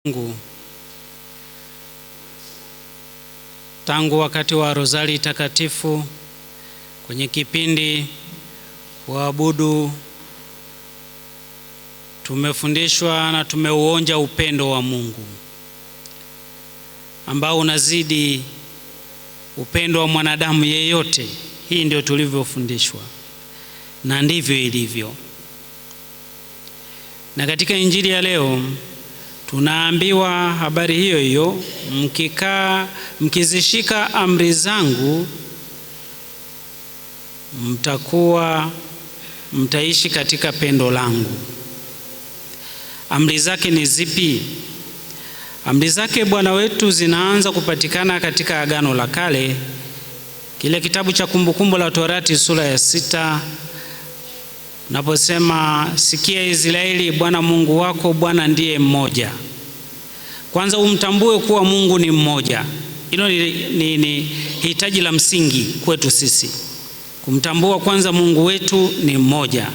Mungu tangu wakati wa Rozari Takatifu kwenye kipindi kuabudu, tumefundishwa na tumeuonja upendo wa Mungu ambao unazidi upendo wa mwanadamu yeyote. Hii ndio tulivyofundishwa na ndivyo ilivyo. Na katika Injili ya leo tunaambiwa habari hiyo hiyo, mkizishika amri zangu mtaishi katika pendo langu. Amri zake ni zipi? Amri zake Bwana wetu zinaanza kupatikana katika Agano la Kale, kile kitabu cha Kumbukumbu la Torati sura ya 6, naposema sikia Israeli, Bwana Mungu wako Bwana ndiye mmoja. Kwanza umtambue kuwa Mungu ni mmoja. Hilo ni hitaji la msingi kwetu sisi, kumtambua kwanza Mungu wetu ni mmoja.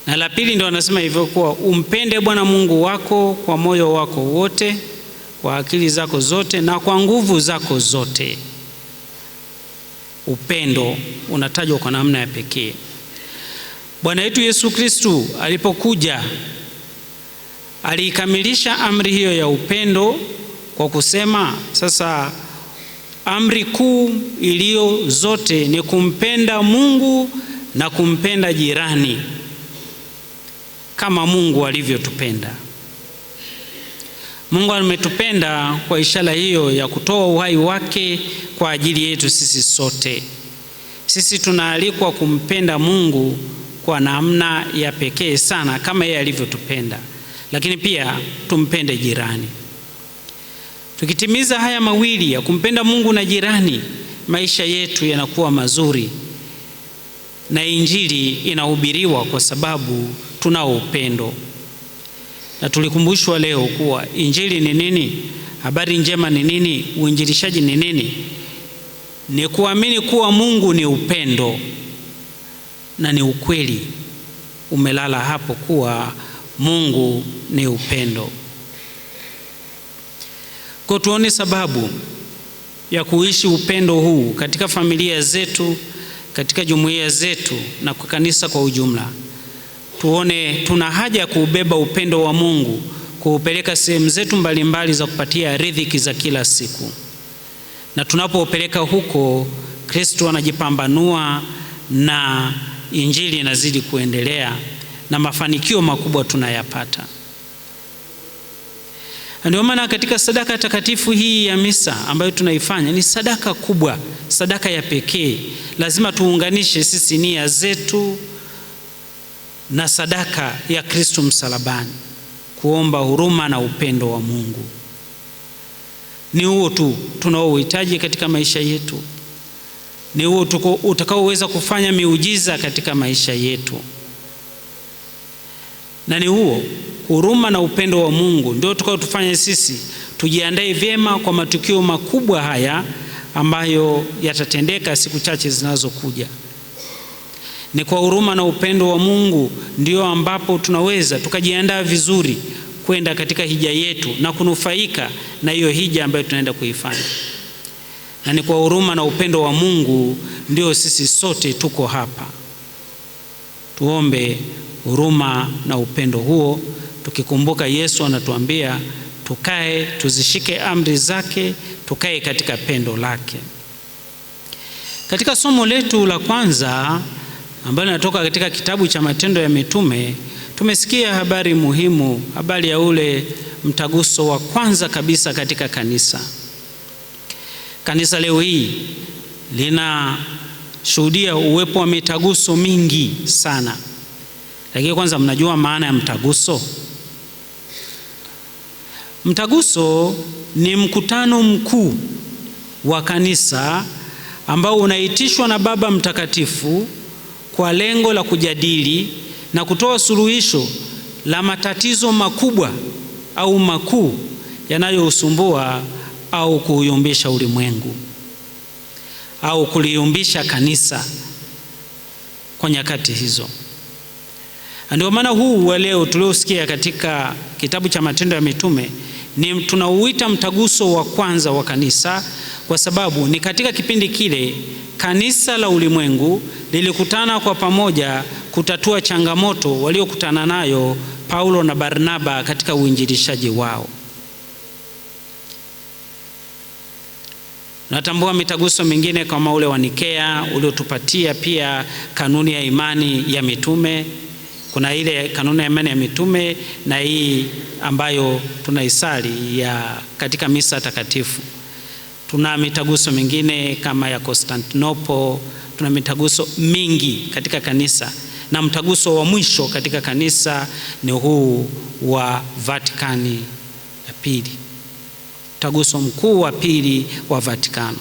Na la pili ndio anasema hivyo kuwa umpende Bwana Mungu wako kwa moyo wako wote, kwa akili zako zote na kwa nguvu zako zote. Upendo unatajwa kwa namna ya pekee. Bwana wetu Yesu Kristo alipokuja aliikamilisha amri hiyo ya upendo kwa kusema, sasa amri kuu iliyo zote ni kumpenda Mungu na kumpenda jirani kama Mungu alivyotupenda. Mungu ametupenda kwa ishara hiyo ya kutoa uhai wake kwa ajili yetu sisi sote. Sisi tunaalikwa kumpenda Mungu kwa namna ya pekee sana kama yeye alivyotupenda, lakini pia tumpende jirani. Tukitimiza haya mawili ya kumpenda Mungu na jirani, maisha yetu yanakuwa mazuri na Injili inahubiriwa kwa sababu tunao upendo. Na tulikumbushwa leo kuwa Injili ni nini? Habari njema ni nini? Uinjilishaji ni nini? Ni kuamini kuwa Mungu ni upendo, na ni ukweli umelala hapo kuwa Mungu ni upendo. Kwa tuone sababu ya kuishi upendo huu katika familia zetu, katika jumuiya zetu na kwa kanisa kwa ujumla. Tuone tuna haja ya kuubeba upendo wa Mungu, kuupeleka sehemu zetu mbalimbali za kupatia riziki za kila siku. Na tunapopeleka huko, Kristo anajipambanua na Injili inazidi kuendelea na mafanikio makubwa tunayapata. Ndio maana katika sadaka takatifu hii ya misa ambayo tunaifanya ni sadaka kubwa, sadaka ya pekee. Lazima tuunganishe sisi nia zetu na sadaka ya Kristo msalabani, kuomba huruma na upendo wa Mungu. Ni huo tu tunaohitaji katika maisha yetu. Ni huo utakaoweza kufanya miujiza katika maisha yetu. Na ni huo huruma na upendo wa Mungu ndio utakaotufanya sisi tujiandae vyema kwa matukio makubwa haya ambayo yatatendeka siku chache zinazokuja. Ni kwa huruma na upendo wa Mungu ndio ambapo tunaweza tukajiandaa vizuri kwenda katika hija yetu na kunufaika na hiyo hija ambayo tunaenda kuifanya. Na ni kwa huruma na upendo wa Mungu ndio sisi sote tuko hapa. Tuombe huruma na upendo huo, tukikumbuka Yesu anatuambia tukae, tuzishike amri zake, tukae katika pendo lake. Katika somo letu la kwanza ambalo linatoka katika kitabu cha Matendo ya Mitume, tumesikia habari muhimu, habari ya ule mtaguso wa kwanza kabisa katika kanisa. Kanisa leo hii linashuhudia uwepo wa mitaguso mingi sana. Lakini kwanza, mnajua maana ya mtaguso? Mtaguso ni mkutano mkuu wa kanisa ambao unaitishwa na Baba Mtakatifu kwa lengo la kujadili na kutoa suluhisho la matatizo makubwa au makuu yanayousumbua au kuuyumbisha ulimwengu au kuliumbisha kanisa kwa nyakati hizo. Ndio maana huu wa leo tuliosikia katika kitabu cha Matendo ya Mitume tunauita mtaguso wa kwanza wa kanisa, kwa sababu ni katika kipindi kile kanisa la ulimwengu lilikutana kwa pamoja kutatua changamoto waliokutana nayo Paulo na Barnaba katika uinjilishaji wao. Natambua mitaguso mingine kama ule wa Nikea uliotupatia pia kanuni ya imani ya mitume. Kuna ile kanuni ya imani ya mitume na hii ambayo tunaisali ya katika misa takatifu. Tuna mitaguso mingine kama ya Konstantinople, tuna mitaguso mingi katika kanisa, na mtaguso wa mwisho katika kanisa ni huu wa Vatikani ya pili, mtaguso mkuu wa pili wa Vatikano.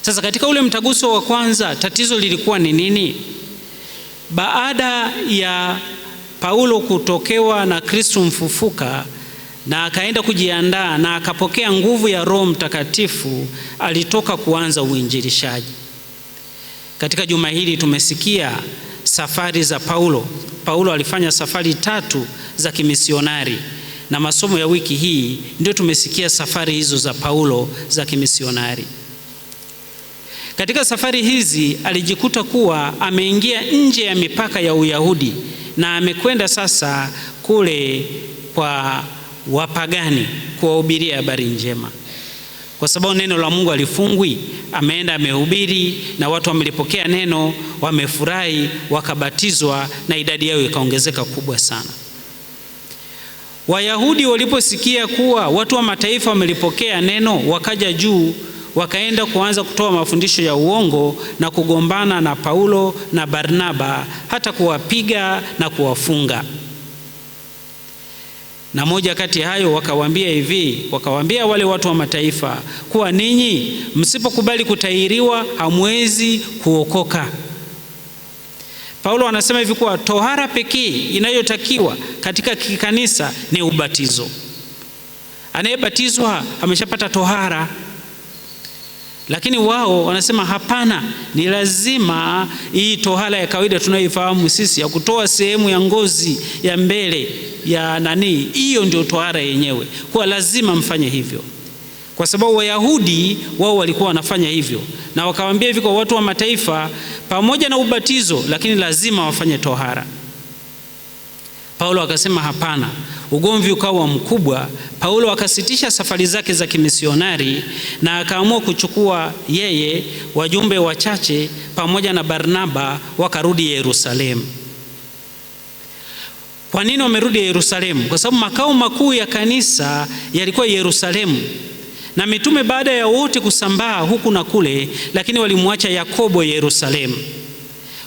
Sasa katika ule mtaguso wa kwanza tatizo lilikuwa ni nini? Baada ya Paulo kutokewa na Kristo mfufuka na akaenda kujiandaa na akapokea nguvu ya Roho Mtakatifu, alitoka kuanza uinjilishaji. Katika juma hili tumesikia safari za Paulo. Paulo alifanya safari 3 za kimisionari, na masomo ya wiki hii ndio tumesikia safari hizo za Paulo za kimisionari. Katika safari hizi alijikuta kuwa ameingia nje ya mipaka ya Uyahudi na amekwenda sasa kule kwa wapagani kuwahubiria habari njema. Kwa sababu neno la Mungu alifungwi, ameenda amehubiri na watu wamelipokea neno, wamefurahi, wakabatizwa na idadi yao ikaongezeka kubwa sana. Wayahudi waliposikia kuwa watu wa mataifa wamelipokea neno, wakaja juu, wakaenda kuanza kutoa mafundisho ya uongo na kugombana na Paulo na Barnaba, hata kuwapiga na kuwafunga. Na moja kati ya hayo wakawaambia wale watu wa mataifa kuwa ninyi msipokubali kutahiriwa hamwezi kuokoka. Paulo anasema hivi kuwa tohara pekee inayotakiwa katika kanisa ni ubatizo. Anayebatizwa ameshapata tohara. Lakini wao wanasema hapana, ni lazima hii tohara ya kawaida tunayoifahamu sisi ya kutoa sehemu ya ngozi ya mbele ya hiyo ndio tohara yenyewe, kwa lazima mfanye hivyo. Kwa sababu Wayahudi wao walikuwa wanafanya hivyo, na wakawaambia hivi kwa watu wa mataifa, pamoja na ubatizo lakini lazima wafanye tohara. Paulo akasema hapana. Ugomvi ukawa mkubwa. Paulo akasitisha safari zake za kimisionari na akaamua kuchukua yeye wajumbe wachache pamoja na Barnaba, wakarudi Yerusalemu. Kwa nini wamerudi Yerusalemu? Kwa sababu makao makuu ya kanisa yalikuwa Yerusalemu, na mitume baada ya wote kusambaa huku na kule, lakini walimwacha Yakobo Yerusalemu.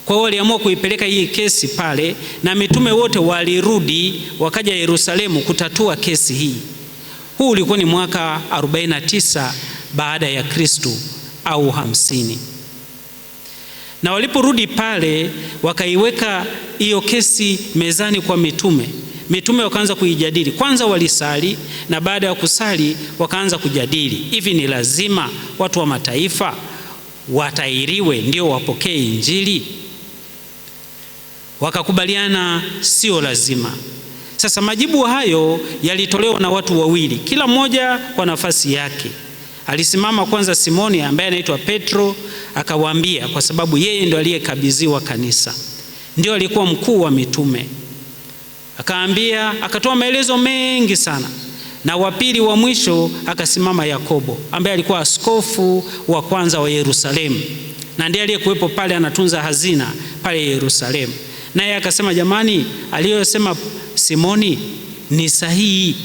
Kwa hiyo waliamua kuipeleka hii kesi pale, na mitume wote walirudi wakaja Yerusalemu kutatua kesi hii. Huu ulikuwa ni mwaka 49 baada ya Kristo au 50. Na waliporudi pale wakaiweka hiyo kesi mezani kwa mitume. Mitume wakaanza kuijadili. Kwanza walisali, na baada ya kusali wakaanza kujadili, hivi ni lazima watu wa mataifa watahiriwe ndio wapokee Injili? Wakakubaliana sio lazima. Sasa majibu hayo yalitolewa na watu wawili, kila mmoja kwa nafasi yake. Alisimama kwanza Simoni ambaye anaitwa Petro, akawaambia, kwa sababu yeye ndio aliyekabidhiwa kanisa, ndio alikuwa mkuu wa mitume. Akaambia, akatoa maelezo mengi sana. Na wa pili wa mwisho akasimama Yakobo ambaye alikuwa askofu wa kwanza wa Yerusalemu, na ndiye aliyekuwepo pale anatunza hazina pale Yerusalemu. Naye akasema, jamani, aliyosema Simoni ni sahihi.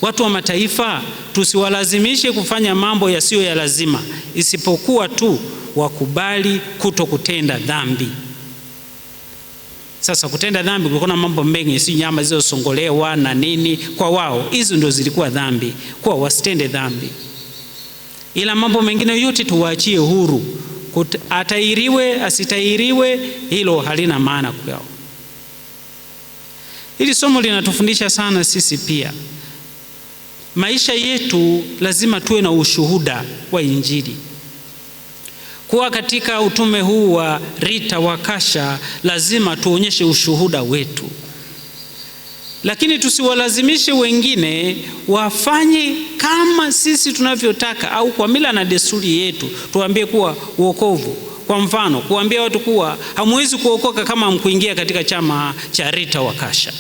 Watu wa mataifa tusiwalazimishe kufanya mambo yasiyo ya lazima, isipokuwa tu wakubali kutokutenda dhambi. Sasa kutenda dhambi kulikuwa na mambo mengi, si nyama zilizosongolewa na nini. Kwa wao hizo ndio zilikuwa dhambi, kwa wasitende dhambi. Ila mambo mengine yote tuwaachie huru. Atahiriwe asitahiriwe, hilo halina maana kwao. Hili somo linatufundisha sana sisi pia. Maisha yetu lazima tuwe na ushuhuda wa Injili. Kuwa katika utume huu wa Rita wa Kasha, lazima tuonyeshe ushuhuda wetu. lakini tusiwalazimishe wengine wafanye kama sisi tunavyotaka, au kwa mila na desturi yetu tuambie kuwa wokovu. Kwa mfano, kuambia watu kuwa hamwezi kuokoka kama hamkuingia katika chama cha Rita wa Kasha.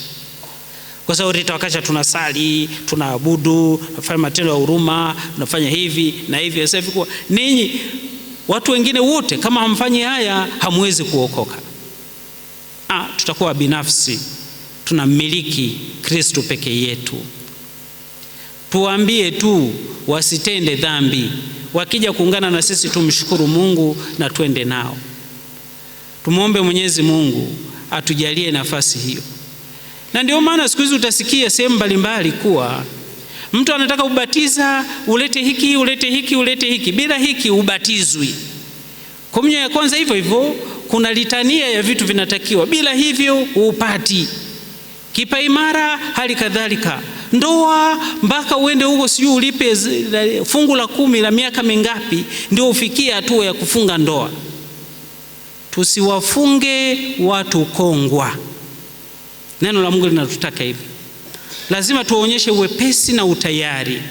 Kwa sababu Rita wa Kasha tunasali, tunaabudu, tunafanya matendo ya huruma, tunafanya hivi na hivi. Sasa hivi kuwa ninyi watu wengine wote kama hamfanyi haya hamwezi kuokoka. Tutakuwa binafsi, tunamiliki Kristo peke yetu. Tuambie tu wasitende dhambi, wakija kuungana na sisi tumshukuru Mungu na twende nao. Tumuombe Mwenyezi Mungu atujalie nafasi hiyo. Na ndio maana siku hizi utasikia sehemu mbalimbali kuwa mtu anataka ubatiza, ulete hiki, ulete hiki, ulete hiki, bila hiki ubatizwi. Komunyo ya kwanza hivyo hivyo, kuna litania ya vitu vinatakiwa, bila hivyo upati. Kipaimara hali kadhalika. Ndoa mpaka uende huko sijui ulipe fungu la 10 la miaka mingapi ndio ufikie hatua ya kufunga ndoa. Tusiwafunge watu kongwa. Neno la Mungu linatutaka hivi. Lazima tuonyeshe uwepesi na utayari.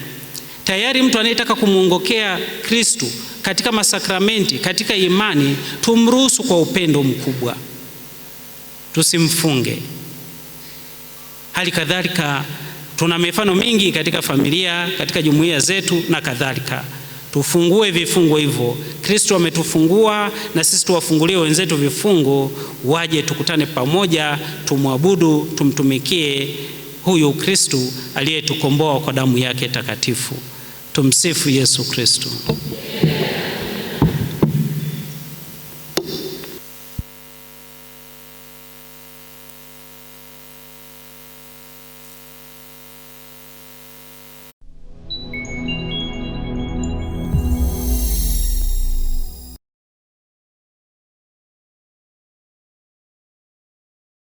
Tayari mtu anayetaka kumuongokea Kristo katika masakramenti, katika imani, tumruhusu kwa upendo mkubwa. Tusimfunge. Hali kadhalika tuna mifano mingi katika familia, katika jumuiya zetu na kadhalika. Tufungue vifungo hivyo. Kristo ametufungua na sisi tuwafungulie wenzetu vifungo, waje tukutane pamoja, tumwabudu, tumtumikie huyu Kristo aliyetukomboa kwa damu yake takatifu. Tumsifu Yesu Kristo.